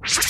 Halo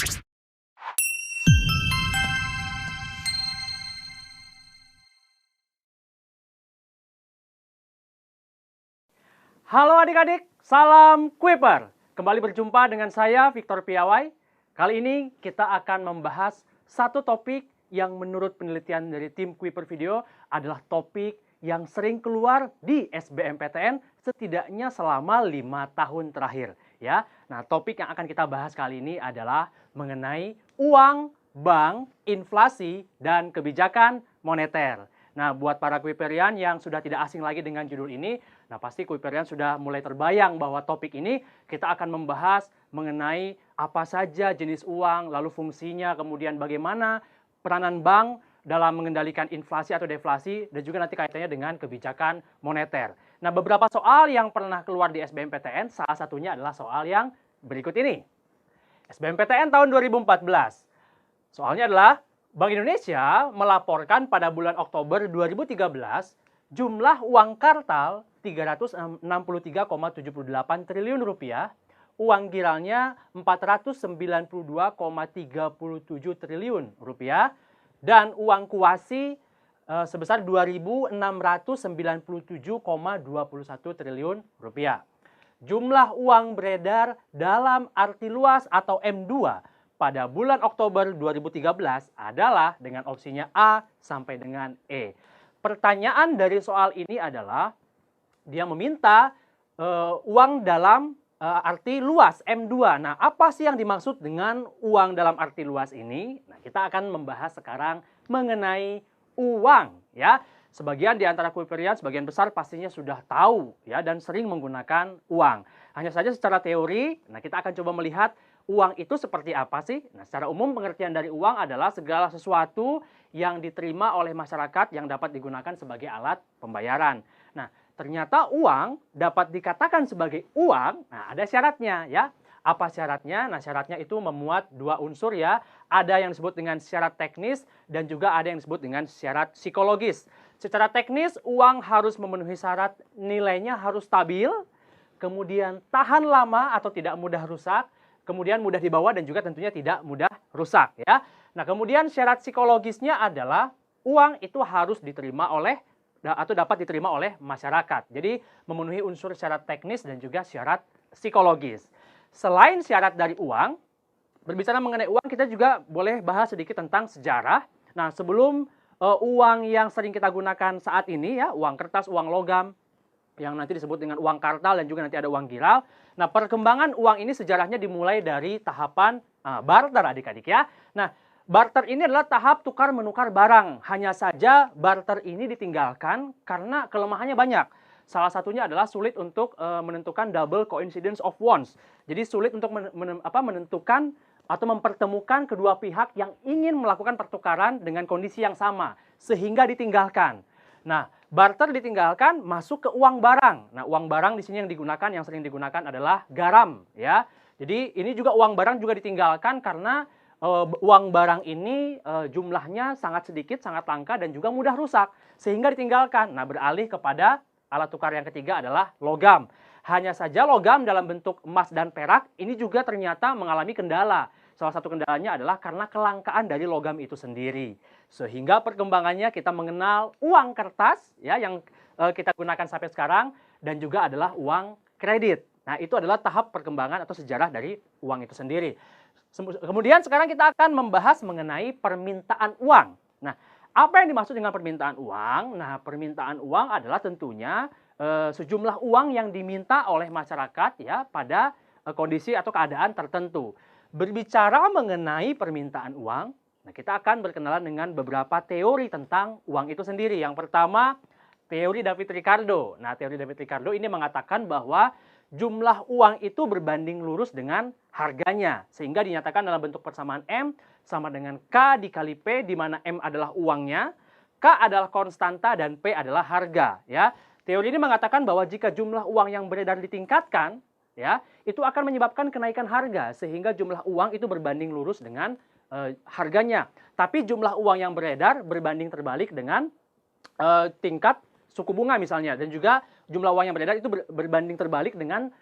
adik-adik, salam Kuiper. Kembali berjumpa dengan saya Victor Piawai. Kali ini kita akan membahas satu topik yang menurut penelitian dari tim Kuiper Video adalah topik yang sering keluar di SBMPTN setidaknya selama 5 tahun terakhir. Ya, nah topik yang akan kita bahas kali ini adalah mengenai uang, bank, inflasi, dan kebijakan moneter. Nah, buat para Kuiperian yang sudah tidak asing lagi dengan judul ini, nah pasti Kuiperian sudah mulai terbayang bahwa topik ini kita akan membahas mengenai apa saja jenis uang, lalu fungsinya, kemudian bagaimana peranan bank dalam mengendalikan inflasi atau deflasi, dan juga nanti kaitannya dengan kebijakan moneter. Nah, beberapa soal yang pernah keluar di SBMPTN, salah satunya adalah soal yang berikut ini. SBMPTN tahun 2014. Soalnya adalah Bank Indonesia melaporkan pada bulan Oktober 2013 jumlah uang kartal 363,78 triliun rupiah, uang giralnya 492,37 triliun rupiah, dan uang kuasi sebesar 2.697,21 triliun rupiah. Jumlah uang beredar dalam arti luas atau M2 pada bulan Oktober 2013 adalah dengan opsinya A sampai dengan E. Pertanyaan dari soal ini adalah dia meminta uang dalam arti luas M2. Nah, apa sih yang dimaksud dengan uang dalam arti luas ini? Nah, kita akan membahas sekarang mengenai uang ya. Sebagian di antara Kuiperian, sebagian besar pastinya sudah tahu ya dan sering menggunakan uang. Hanya saja secara teori, nah kita akan coba melihat uang itu seperti apa sih? Nah, secara umum pengertian dari uang adalah segala sesuatu yang diterima oleh masyarakat yang dapat digunakan sebagai alat pembayaran. Nah, ternyata uang dapat dikatakan sebagai uang, nah ada syaratnya ya. Apa syaratnya? Nah, syaratnya itu memuat dua unsur ya. Ada yang disebut dengan syarat teknis dan juga ada yang disebut dengan syarat psikologis. Secara teknis, uang harus memenuhi syarat nilainya harus stabil, kemudian tahan lama atau tidak mudah rusak, kemudian mudah dibawa dan juga tentunya tidak mudah rusak ya. Nah, kemudian syarat psikologisnya adalah uang itu harus diterima oleh atau dapat diterima oleh masyarakat. Jadi memenuhi unsur syarat teknis dan juga syarat psikologis. Selain syarat dari uang, berbicara mengenai uang kita juga boleh bahas sedikit tentang sejarah. Nah, sebelum uang yang sering kita gunakan saat ini ya, uang kertas, uang logam, yang nanti disebut dengan uang kartal dan juga nanti ada uang giral. Nah, perkembangan uang ini sejarahnya dimulai dari tahapan barter adik-adik ya. Nah, barter ini adalah tahap tukar menukar barang. Hanya saja barter ini ditinggalkan karena kelemahannya banyak. Salah satunya adalah sulit untuk menentukan double coincidence of wants. Jadi sulit untuk menentukan atau mempertemukan kedua pihak yang ingin melakukan pertukaran dengan kondisi yang sama sehingga ditinggalkan. Nah, barter ditinggalkan masuk ke uang barang. Nah, uang barang di sini yang digunakan, yang sering digunakan adalah garam ya. Jadi ini juga uang barang juga ditinggalkan karena uang barang ini jumlahnya sangat sedikit, sangat langka dan juga mudah rusak sehingga ditinggalkan. Nah, beralih kepada alat tukar yang ketiga adalah logam. Hanya saja logam dalam bentuk emas dan perak ini juga ternyata mengalami kendala. Salah satu kendalanya adalah karena kelangkaan dari logam itu sendiri. Sehingga perkembangannya kita mengenal uang kertas ya yang kita gunakan sampai sekarang dan juga adalah uang kredit. Nah, itu adalah tahap perkembangan atau sejarah dari uang itu sendiri. Kemudian sekarang kita akan membahas mengenai permintaan uang. Nah, apa yang dimaksud dengan permintaan uang? Nah, permintaan uang adalah tentunya sejumlah uang yang diminta oleh masyarakat ya pada kondisi atau keadaan tertentu. Berbicara mengenai permintaan uang, nah kita akan berkenalan dengan beberapa teori tentang uang itu sendiri. Yang pertama, teori David Ricardo. Nah, teori David Ricardo ini mengatakan bahwa jumlah uang itu berbanding lurus dengan harganya. Sehingga dinyatakan dalam bentuk persamaan M sama dengan K dikali P, di mana M adalah uangnya, K adalah konstanta, dan P adalah harga. Ya. Teori ini mengatakan bahwa jika jumlah uang yang beredar ditingkatkan, ya, itu akan menyebabkan kenaikan harga sehingga jumlah uang itu berbanding lurus dengan harganya. Tapi jumlah uang yang beredar berbanding terbalik dengan tingkat suku bunga misalnya, dan juga jumlah uang yang beredar itu berbanding terbalik dengan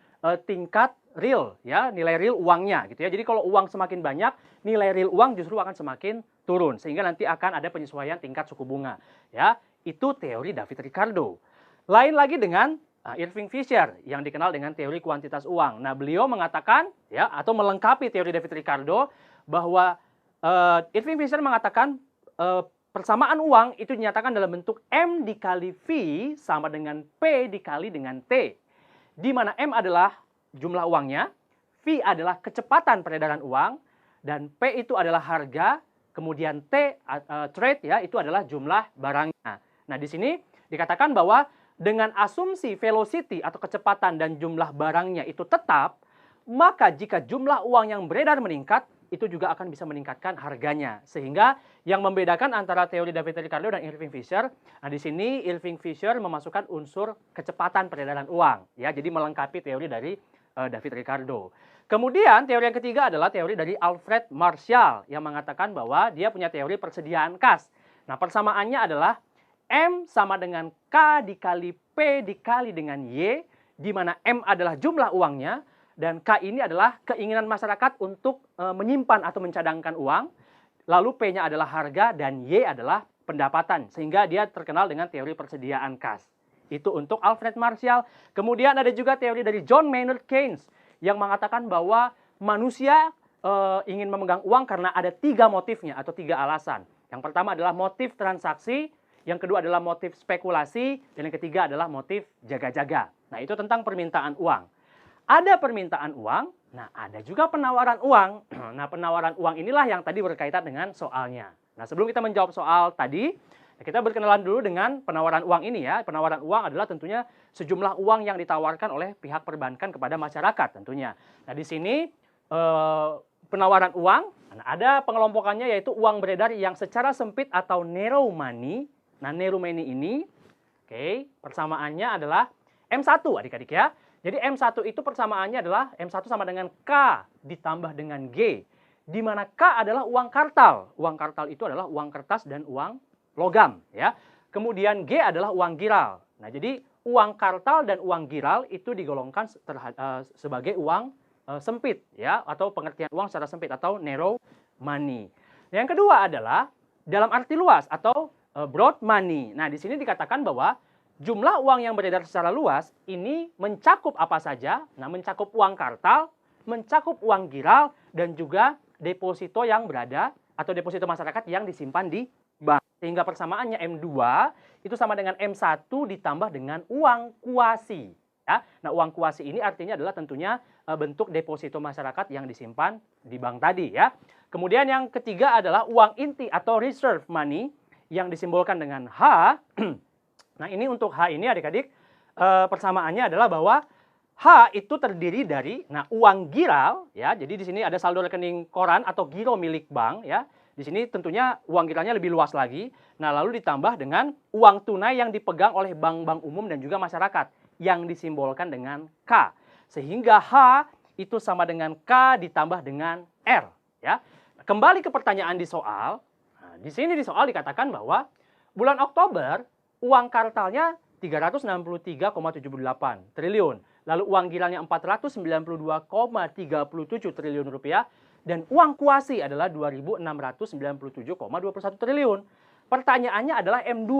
tingkat real ya, nilai real uangnya gitu ya. Jadi kalau uang semakin banyak, nilai real uang justru akan semakin turun sehingga nanti akan ada penyesuaian tingkat suku bunga ya. Itu teori David Ricardo. Lain lagi dengan Irving Fisher yang dikenal dengan teori kuantitas uang. Nah, beliau mengatakan ya atau melengkapi teori David Ricardo bahwa Irving Fisher mengatakan persamaan uang itu dinyatakan dalam bentuk M dikali V sama dengan P dikali dengan T. Di mana M adalah jumlah uangnya, V adalah kecepatan peredaran uang, dan P itu adalah harga, kemudian T, trade ya, itu adalah jumlah barangnya. Nah, di sini dikatakan bahwa dengan asumsi velocity atau kecepatan dan jumlah barangnya itu tetap, maka jika jumlah uang yang beredar meningkat, itu juga akan bisa meningkatkan harganya. Sehingga yang membedakan antara teori David Ricardo dan Irving Fisher, nah di sini Irving Fisher memasukkan unsur kecepatan peredaran uang, ya, jadi melengkapi teori dari David Ricardo. Kemudian teori yang ketiga adalah teori dari Alfred Marshall yang mengatakan bahwa dia punya teori persediaan kas. Nah, persamaannya adalah M sama dengan K dikali P dikali dengan Y, di mana M adalah jumlah uangnya, dan K ini adalah keinginan masyarakat untuk menyimpan atau mencadangkan uang. Lalu P-nya adalah harga dan Y adalah pendapatan. Sehingga dia terkenal dengan teori persediaan kas. Itu untuk Alfred Marshall. Kemudian ada juga teori dari John Maynard Keynes yang mengatakan bahwa manusia ingin memegang uang karena ada 3 motifnya atau 3 alasan. Yang pertama adalah motif transaksi, yang kedua adalah motif spekulasi, dan yang ketiga adalah motif jaga-jaga. Nah, itu tentang permintaan uang. Ada permintaan uang, nah ada juga penawaran uang. Nah, penawaran uang inilah yang tadi berkaitan dengan soalnya. Nah, sebelum kita menjawab soal tadi, kita berkenalan dulu dengan penawaran uang ini ya. Penawaran uang adalah tentunya sejumlah uang yang ditawarkan oleh pihak perbankan kepada masyarakat tentunya. Nah, di sini penawaran uang, nah, ada pengelompokannya yaitu uang beredar yang secara sempit atau narrow money. Nah, narrow money ini, persamaannya adalah M1 adik-adik ya. Jadi M1 itu persamaannya adalah M1 sama dengan K ditambah dengan G. Di mana K adalah uang kartal. Uang kartal itu adalah uang kertas dan uang logam. Ya. Kemudian G adalah uang giral. Nah, jadi uang kartal dan uang giral itu digolongkan sebagai uang sempit. Ya, atau pengertian uang secara sempit atau narrow money. Yang kedua adalah dalam arti luas atau broad money. Nah, di sini dikatakan bahwa jumlah uang yang beredar secara luas ini mencakup apa saja? Nah, mencakup uang kartal, mencakup uang giral, dan juga deposito yang berada atau deposito masyarakat yang disimpan di bank. Sehingga persamaannya M2 itu sama dengan M1 ditambah dengan uang kuasi. Ya. Nah, uang kuasi ini artinya adalah tentunya bentuk deposito masyarakat yang disimpan di bank tadi. Ya. Kemudian yang ketiga adalah uang inti atau reserve money yang disimbolkan dengan H. Nah, ini untuk H ini adik-adik persamaannya adalah bahwa H itu terdiri dari uang giral ya. Jadi di sini ada saldo rekening koran atau giro milik bank ya. Di sini tentunya uang giralnya lebih luas lagi. Nah, lalu ditambah dengan uang tunai yang dipegang oleh bank-bank umum dan juga masyarakat yang disimbolkan dengan K. Sehingga H itu sama dengan K ditambah dengan R ya. Kembali ke pertanyaan di soal. Nah, di sini di soal dikatakan bahwa bulan Oktober uang kartalnya 363,78 triliun. Lalu uang giralnya 492,37 triliun rupiah. Dan uang kuasi adalah 2.697,21 triliun. Pertanyaannya adalah M2.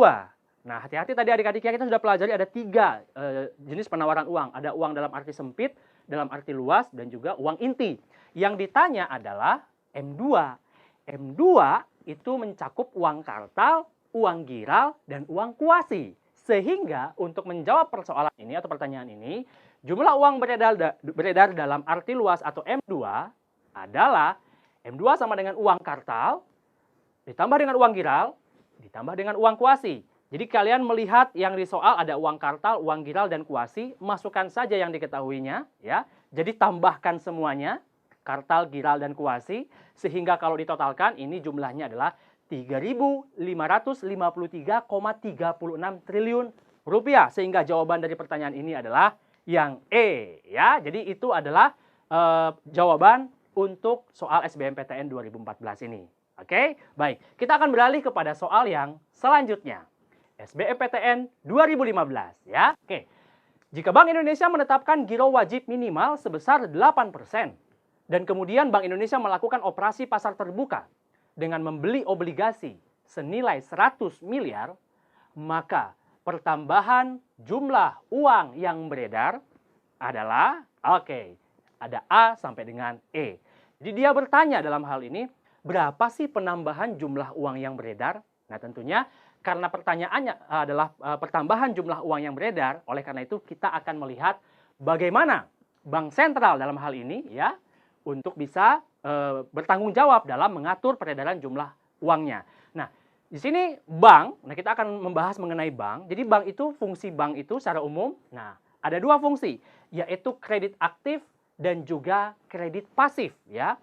Nah, hati-hati tadi adik-adik ya, kita sudah pelajari ada 3 jenis penawaran uang. Ada uang dalam arti sempit, dalam arti luas, dan juga uang inti. Yang ditanya adalah M2. M2 itu mencakup uang kartal, uang giral, dan uang kuasi. Sehingga untuk menjawab persoalan ini atau pertanyaan ini, jumlah uang beredar dalam arti luas atau M2 adalah M2 sama dengan uang kartal, ditambah dengan uang giral, ditambah dengan uang kuasi. Jadi kalian melihat yang di soal ada uang kartal, uang giral, dan kuasi, masukkan saja yang diketahuinya. Ya. Jadi tambahkan semuanya, kartal, giral, dan kuasi, sehingga kalau ditotalkan ini jumlahnya adalah 3.553,36 triliun rupiah. Sehingga jawaban dari pertanyaan ini adalah yang E. Ya, jadi itu adalah jawaban untuk soal SBMPTN 2014 ini. Oke, baik. Kita akan beralih kepada soal yang selanjutnya. SBMPTN 2015 ya. Oke. Jika Bank Indonesia menetapkan giro wajib minimal sebesar 8%, dan kemudian Bank Indonesia melakukan operasi pasar terbuka dengan membeli obligasi senilai 100 miliar, maka pertambahan jumlah uang yang beredar adalah, ada A sampai dengan E. Jadi dia bertanya dalam hal ini, berapa sih penambahan jumlah uang yang beredar? Nah tentunya karena pertanyaannya adalah pertambahan jumlah uang yang beredar, oleh karena itu kita akan melihat bagaimana bank sentral dalam hal ini ya untuk bisa bertanggung jawab dalam mengatur peredaran jumlah uangnya. Nah, di sini bank, nah kita akan membahas mengenai bank. Jadi bank itu, fungsi bank itu secara umum, nah ada dua fungsi, yaitu kredit aktif dan juga kredit pasif ya.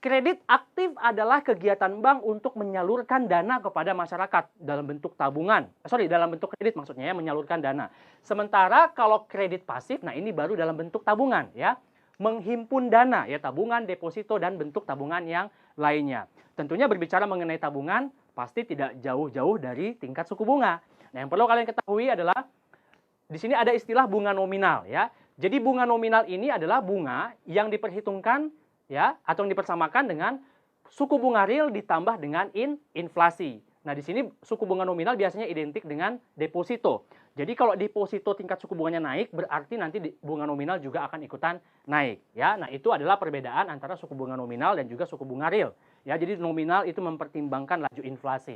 Kredit aktif adalah kegiatan bank untuk menyalurkan dana kepada masyarakat dalam bentuk tabungan. Dalam bentuk kredit maksudnya ya, menyalurkan dana. Sementara kalau kredit pasif, nah ini baru dalam bentuk tabungan ya. Menghimpun dana ya, tabungan, deposito, dan bentuk tabungan yang lainnya. Tentunya berbicara mengenai tabungan, pasti tidak jauh-jauh dari tingkat suku bunga. Nah yang perlu kalian ketahui adalah, di sini ada istilah bunga nominal ya. Jadi bunga nominal ini adalah bunga yang diperhitungkan ya atau yang dipersamakan dengan suku bunga real ditambah dengan inflasi. Nah, di sini suku bunga nominal biasanya identik dengan deposito. Jadi kalau deposito tingkat suku bunganya naik, berarti nanti bunga nominal juga akan ikutan naik ya. Nah, itu adalah perbedaan antara suku bunga nominal dan juga suku bunga real. Ya, jadi nominal itu mempertimbangkan laju inflasi.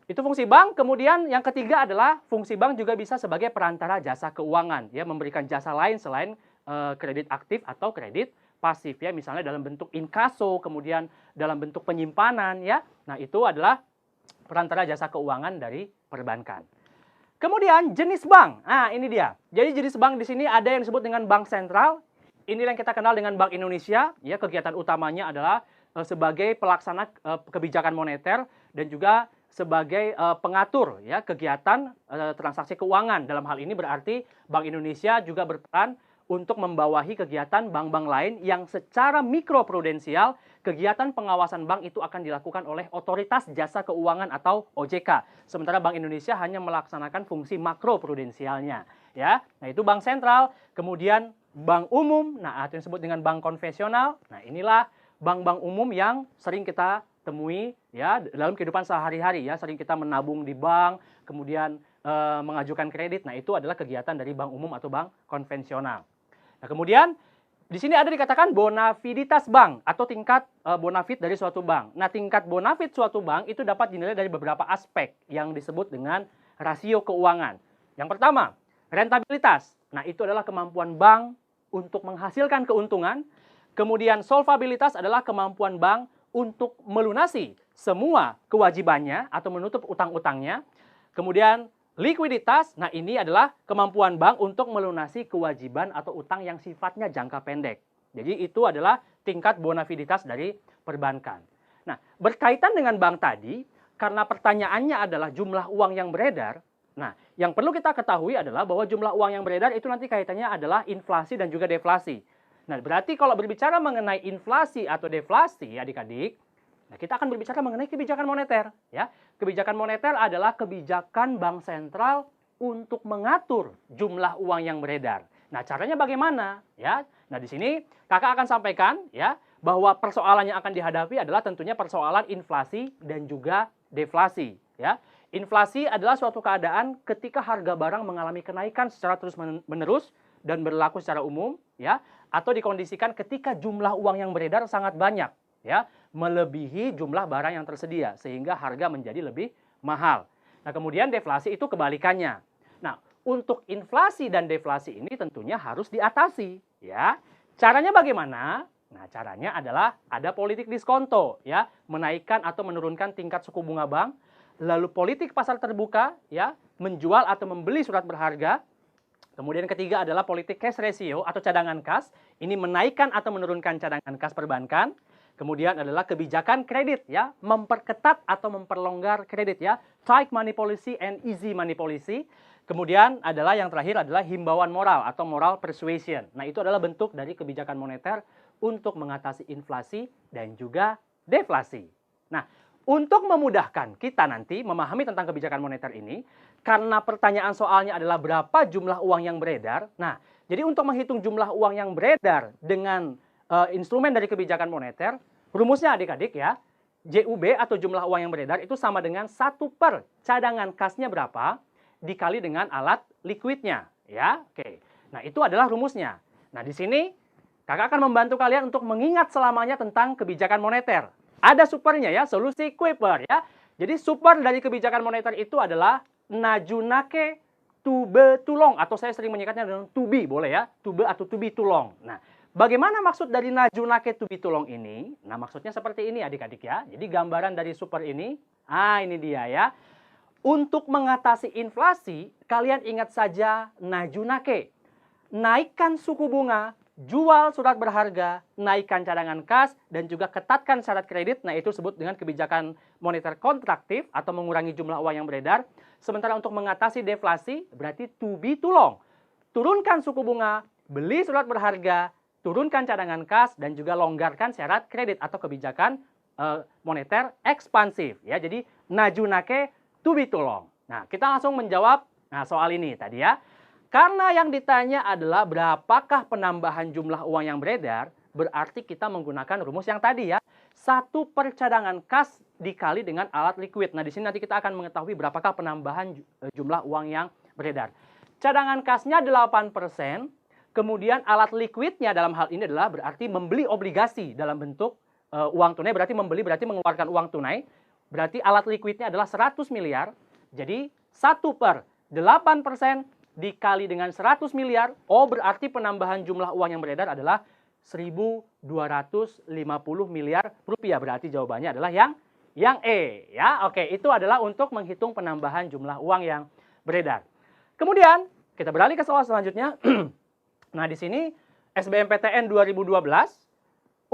Itu fungsi bank. Kemudian yang ketiga adalah fungsi bank juga bisa sebagai perantara jasa keuangan ya, memberikan jasa lain selain kredit aktif atau kredit pasif ya, misalnya dalam bentuk inkaso, kemudian dalam bentuk penyimpanan ya. Nah, itu adalah perantara jasa keuangan dari perbankan. Kemudian jenis bank. Nah, ini dia. Jadi jenis bank di sini ada yang disebut dengan bank sentral. Inilah yang kita kenal dengan Bank Indonesia ya, kegiatan utamanya adalah sebagai pelaksana kebijakan moneter dan juga sebagai pengatur ya kegiatan transaksi keuangan. Dalam hal ini berarti Bank Indonesia juga berperan untuk membawahi kegiatan bank-bank lain yang secara mikroprudensial, kegiatan pengawasan bank itu akan dilakukan oleh Otoritas Jasa Keuangan atau OJK. Sementara Bank Indonesia hanya melaksanakan fungsi makroprudensialnya. Ya, nah itu bank sentral, kemudian bank umum, nah itu yang disebut dengan bank konvensional. Nah inilah bank-bank umum yang sering kita temui ya dalam kehidupan sehari-hari ya, sering kita menabung di bank, kemudian mengajukan kredit. Nah itu adalah kegiatan dari bank umum atau bank konvensional. Nah, kemudian di sini ada dikatakan bonafiditas bank atau tingkat bonafit dari suatu bank. Nah, tingkat bonafit suatu bank itu dapat dinilai dari beberapa aspek yang disebut dengan rasio keuangan. Yang pertama, rentabilitas. Nah, itu adalah kemampuan bank untuk menghasilkan keuntungan. Kemudian solvabilitas adalah kemampuan bank untuk melunasi semua kewajibannya atau menutup utang-utangnya. Kemudian likuiditas, nah ini adalah kemampuan bank untuk melunasi kewajiban atau utang yang sifatnya jangka pendek. Jadi itu adalah tingkat bonafiditas dari perbankan. Nah, berkaitan dengan bank tadi, karena pertanyaannya adalah jumlah uang yang beredar, nah yang perlu kita ketahui adalah bahwa jumlah uang yang beredar itu nanti kaitannya adalah inflasi dan juga deflasi. Nah, berarti kalau berbicara mengenai inflasi atau deflasi, adik-adik, nah, kita akan berbicara mengenai kebijakan moneter ya. Kebijakan moneter adalah kebijakan bank sentral untuk mengatur jumlah uang yang beredar. Nah, caranya bagaimana ya? Nah, di sini Kakak akan sampaikan ya bahwa persoalan yang akan dihadapi adalah tentunya persoalan inflasi dan juga deflasi ya. Inflasi adalah suatu keadaan ketika harga barang mengalami kenaikan secara terus-menerus dan berlaku secara umum ya, atau dikondisikan ketika jumlah uang yang beredar sangat banyak ya, melebihi jumlah barang yang tersedia sehingga harga menjadi lebih mahal. Nah, kemudian deflasi itu kebalikannya. Nah, untuk inflasi dan deflasi ini tentunya harus diatasi ya. Caranya bagaimana? Nah, caranya adalah ada politik diskonto ya, menaikkan atau menurunkan tingkat suku bunga bank, lalu politik pasar terbuka ya, menjual atau membeli surat berharga. Kemudian ketiga adalah politik cash ratio atau cadangan kas, ini menaikkan atau menurunkan cadangan kas perbankan. Kemudian adalah kebijakan kredit ya, memperketat atau memperlonggar kredit ya, tight money policy and easy money policy. Kemudian adalah yang terakhir adalah himbauan moral atau moral persuasion. Nah, itu adalah bentuk dari kebijakan moneter untuk mengatasi inflasi dan juga deflasi. Nah, Untuk memudahkan kita nanti memahami tentang kebijakan moneter ini, karena pertanyaan soalnya adalah berapa jumlah uang yang beredar. Nah, jadi untuk menghitung jumlah uang yang beredar dengan instrumen dari kebijakan moneter, rumusnya adik-adik ya, JUB atau jumlah uang yang beredar itu sama dengan 1 per cadangan kasnya berapa dikali dengan alat liquidnya. Ya, oke. Nah, itu adalah rumusnya. Nah, di sini kakak akan membantu kalian untuk mengingat selamanya tentang kebijakan moneter. Ada supernya ya, solusi Kuiper ya. Jadi super dari kebijakan moneter itu adalah najunake tube tulong, atau saya sering menyingkatnya dengan tubi, boleh ya, tube atau tubi tulong. Nah, bagaimana maksud dari najunake tubi tulong ini? Nah, maksudnya seperti ini adik-adik ya. Jadi gambaran dari super ini, ini dia ya. Untuk mengatasi inflasi, kalian ingat saja najunake. Naikkan suku bunga, jual surat berharga, naikkan cadangan kas, dan juga ketatkan syarat kredit. Nah, itu disebut dengan kebijakan moneter kontraktif atau mengurangi jumlah uang yang beredar. Sementara untuk mengatasi deflasi, berarti tubi tulong. Turunkan suku bunga, beli surat berharga, turunkan cadangan kas, dan juga longgarkan syarat kredit atau kebijakan moneter ekspansif. Ya, jadi najunake tubi tulong. Nah, kita langsung menjawab soal ini tadi ya. Karena yang ditanya adalah berapakah penambahan jumlah uang yang beredar, berarti kita menggunakan rumus yang tadi ya. 1 per cadangan kas dikali dengan alat liquid. Nah, di sini nanti kita akan mengetahui berapakah penambahan jumlah uang yang beredar. Cadangan kasnya 8%, kemudian alat liquidnya dalam hal ini adalah berarti membeli obligasi dalam bentuk uang tunai, berarti membeli berarti mengeluarkan uang tunai. Berarti alat liquidnya adalah 100 miliar. Jadi 1 per 8% dikali dengan 100 miliar, berarti penambahan jumlah uang yang beredar adalah 1.250 miliar rupiah. Berarti jawabannya adalah yang E. Ya, oke, itu adalah untuk menghitung penambahan jumlah uang yang beredar. Kemudian kita beralih ke soal selanjutnya. Nah, di sini SBMPTN 2012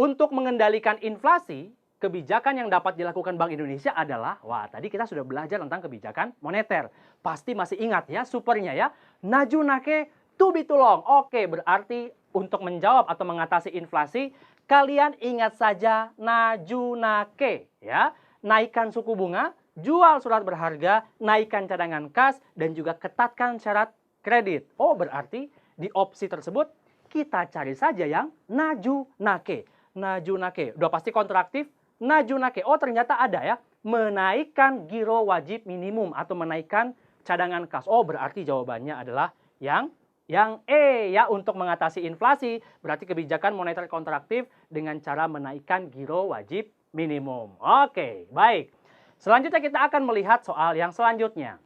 untuk mengendalikan inflasi, kebijakan yang dapat dilakukan Bank Indonesia adalah, tadi kita sudah belajar tentang kebijakan moneter. Pasti masih ingat ya, supernya ya, najunake tubi tulong. Oke, berarti untuk menjawab atau mengatasi inflasi, kalian ingat saja najunake ya. Naikkan suku bunga, jual surat berharga, naikkan cadangan kas, dan juga ketatkan syarat kredit. Berarti di opsi tersebut kita cari saja yang najunake. Najunake, udah pasti kontraktif. Najunake, ternyata ada ya, menaikkan giro wajib minimum atau menaikkan cadangan kas. Berarti jawabannya adalah yang E ya, untuk mengatasi inflasi. Berarti kebijakan moneter kontraktif dengan cara menaikkan giro wajib minimum. Oke, baik. Selanjutnya kita akan melihat soal yang selanjutnya.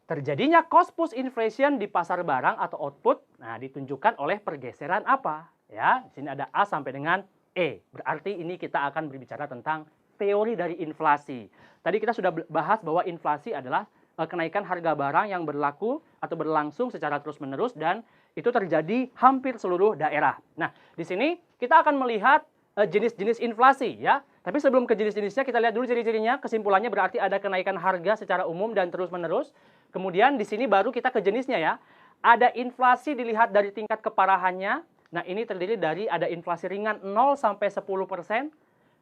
Terjadinya cost push inflation di pasar barang atau output, ditunjukkan oleh pergeseran apa? Ya, di sini ada A sampai dengan E. Berarti ini kita akan berbicara tentang teori dari inflasi. Tadi kita sudah bahas bahwa inflasi adalah kenaikan harga barang yang berlaku atau berlangsung secara terus-menerus dan itu terjadi hampir seluruh daerah. Nah, di sini kita akan melihat jenis-jenis inflasi ya. Tapi sebelum ke jenis-jenisnya, kita lihat dulu ciri-cirinya. Kesimpulannya berarti ada kenaikan harga secara umum dan terus-menerus. Kemudian di sini baru kita ke jenisnya ya. Ada inflasi dilihat dari tingkat keparahannya. Nah, ini terdiri dari ada inflasi ringan 0 sampai 10%,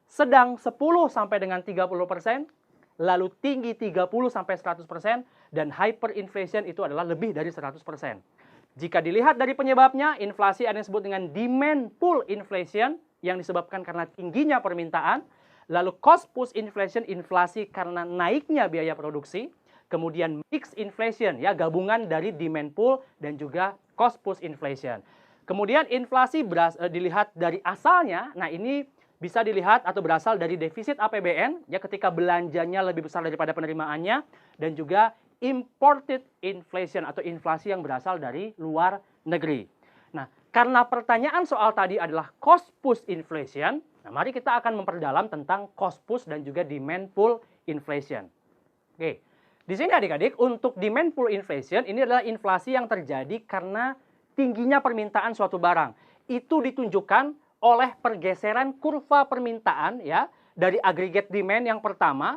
sedang 10 sampai dengan 30%, lalu tinggi 30 sampai 100%, dan hyperinflation itu adalah lebih dari 100%. Jika dilihat dari penyebabnya, inflasi ada yang disebut dengan demand pull inflation yang disebabkan karena tingginya permintaan, lalu cost push inflation, inflasi karena naiknya biaya produksi, kemudian mixed inflation ya, gabungan dari demand pull dan juga cost push inflation. Kemudian inflasi dilihat dari asalnya. Nah, ini bisa dilihat atau berasal dari defisit APBN ya, ketika belanjanya lebih besar daripada penerimaannya, dan juga imported inflation atau inflasi yang berasal dari luar negeri. Nah, karena pertanyaan soal tadi adalah cost push inflation, mari kita akan memperdalam tentang cost push dan juga demand pull inflation. Oke. Di sini adik-adik, untuk demand pull inflation ini adalah inflasi yang terjadi karena tingginya permintaan suatu barang. Itu ditunjukkan oleh pergeseran kurva permintaan ya, dari aggregate demand yang pertama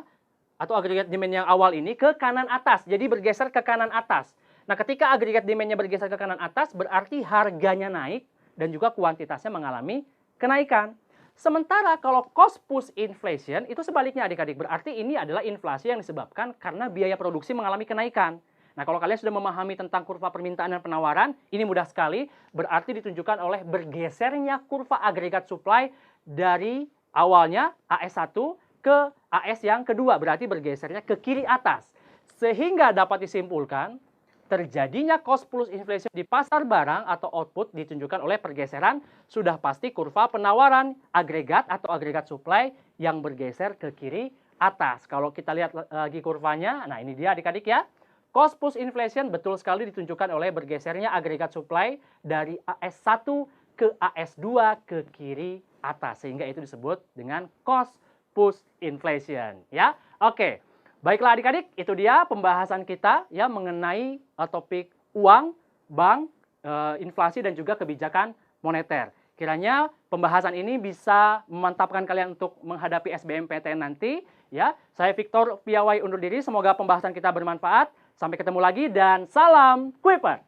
atau aggregate demand yang awal ini ke kanan atas. Jadi bergeser ke kanan atas. Nah, ketika aggregate demand-nya bergeser ke kanan atas, berarti harganya naik dan juga kuantitasnya mengalami kenaikan. Sementara kalau cost push inflation itu sebaliknya adik-adik. Berarti ini adalah inflasi yang disebabkan karena biaya produksi mengalami kenaikan. Nah, kalau kalian sudah memahami tentang kurva permintaan dan penawaran, ini mudah sekali. Berarti ditunjukkan oleh bergesernya kurva agregat supply dari awalnya AS1 ke AS yang kedua. Berarti bergesernya ke kiri atas. Sehingga dapat disimpulkan terjadinya cost plus inflation di pasar barang atau output ditunjukkan oleh pergeseran sudah pasti kurva penawaran agregat atau agregat supply yang bergeser ke kiri atas. Kalau kita lihat lagi kurvanya, nah ini dia adik-adik ya. Cost push inflation betul sekali ditunjukkan oleh bergesernya agregat supply dari AS1 ke AS2 ke kiri atas. Sehingga itu disebut dengan cost push inflation ya. Oke. Baiklah adik-adik, itu dia pembahasan kita ya mengenai topik uang, bank, inflasi dan juga kebijakan moneter. Kiranya pembahasan ini bisa memantapkan kalian untuk menghadapi SBMPTN nanti ya. Saya Victor Piawai undur diri, semoga pembahasan kita bermanfaat. Sampai ketemu lagi dan salam Kuiper.